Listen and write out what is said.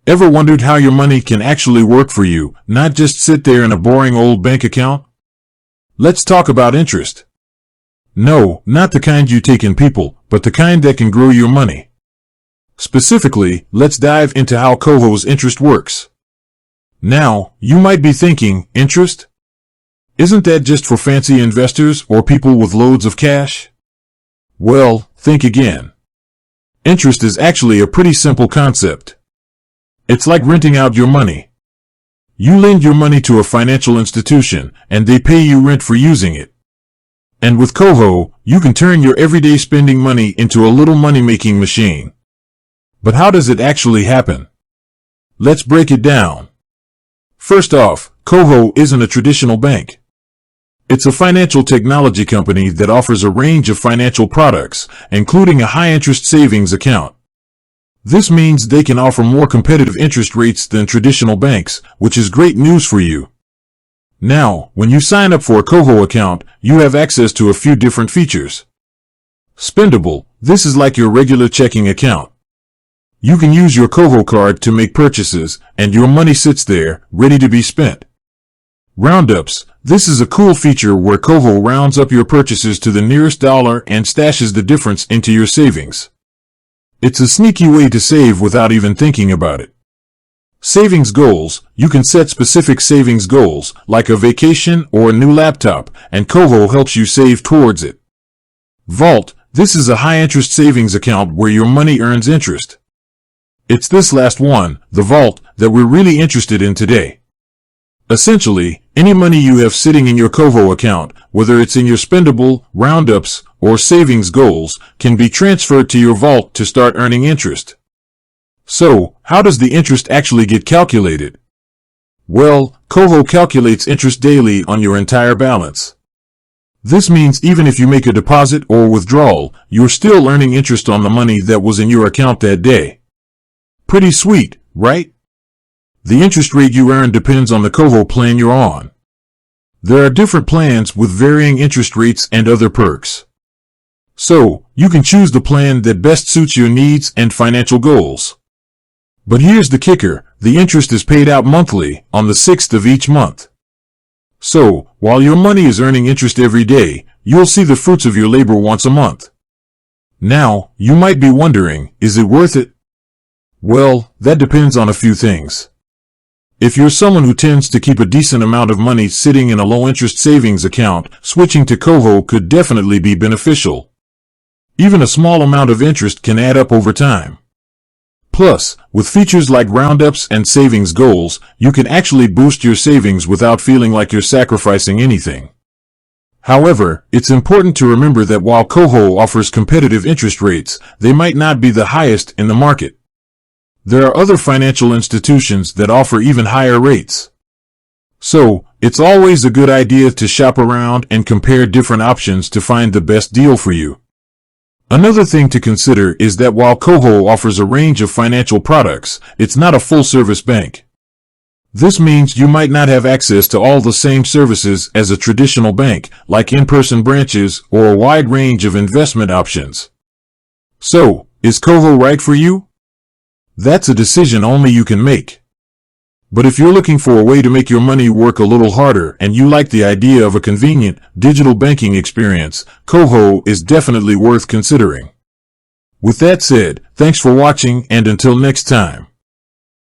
Ever wondered how your money can actually work for you, not just sit there in a boring old bank account? Let's talk about interest. No, not the kind you take in people, but the kind that can grow your money. Specifically, let's dive into how Koho's interest works. Now, you might be thinking, interest? Isn't that just for fancy investors or people with loads of cash? Well, think again. Interest is actually a pretty simple concept. It's like renting out your money. You lend your money to a financial institution, and they pay you rent for using it. And with Koho, you can turn your everyday spending money into a little money-making machine. But how does it actually happen? Let's break it down. First off, Koho isn't a traditional bank. It's a financial technology company that offers a range of financial products, including a high-interest savings account. This means they can offer more competitive interest rates than traditional banks, which is great news for you. Now, when you sign up for a Koho account, you have access to a few different features. Spendable, this is like your regular checking account. You can use your Koho card to make purchases, and your money sits there, ready to be spent. Roundups, this is a cool feature where Koho rounds up your purchases to the nearest dollar and stashes the difference into your savings. It's a sneaky way to save without even thinking about it. Savings goals, you can set specific savings goals, like a vacation or a new laptop, and Koho helps you save towards it. Vault, this is a high-interest savings account where your money earns interest. It's this last one, the vault, that we're really interested in today. Essentially, any money you have sitting in your Koho account, whether it's in your spendable, roundups, or savings goals, can be transferred to your vault to start earning interest. So, how does the interest actually get calculated? Well, Koho calculates interest daily on your entire balance. This means even if you make a deposit or withdrawal, you're still earning interest on the money that was in your account that day. Pretty sweet, right? The interest rate you earn depends on the Koho plan you're on. There are different plans with varying interest rates and other perks. So, you can choose the plan that best suits your needs and financial goals. But here's the kicker, the interest is paid out monthly, on the 6th of each month. So, while your money is earning interest every day, you'll see the fruits of your labor once a month. Now, you might be wondering, is it worth it? Well, that depends on a few things. If you're someone who tends to keep a decent amount of money sitting in a low-interest savings account, switching to Koho could definitely be beneficial. Even a small amount of interest can add up over time. Plus, with features like roundups and savings goals, you can actually boost your savings without feeling like you're sacrificing anything. However, it's important to remember that while Koho offers competitive interest rates, they might not be the highest in the market. There are other financial institutions that offer even higher rates. So, it's always a good idea to shop around and compare different options to find the best deal for you. Another thing to consider is that while Koho offers a range of financial products, it's not a full-service bank. This means you might not have access to all the same services as a traditional bank, like in-person branches or a wide range of investment options. So, is Koho right for you? That's a decision only you can make. But if you're looking for a way to make your money work a little harder and you like the idea of a convenient, digital banking experience, Koho is definitely worth considering. With that said, thanks for watching and until next time.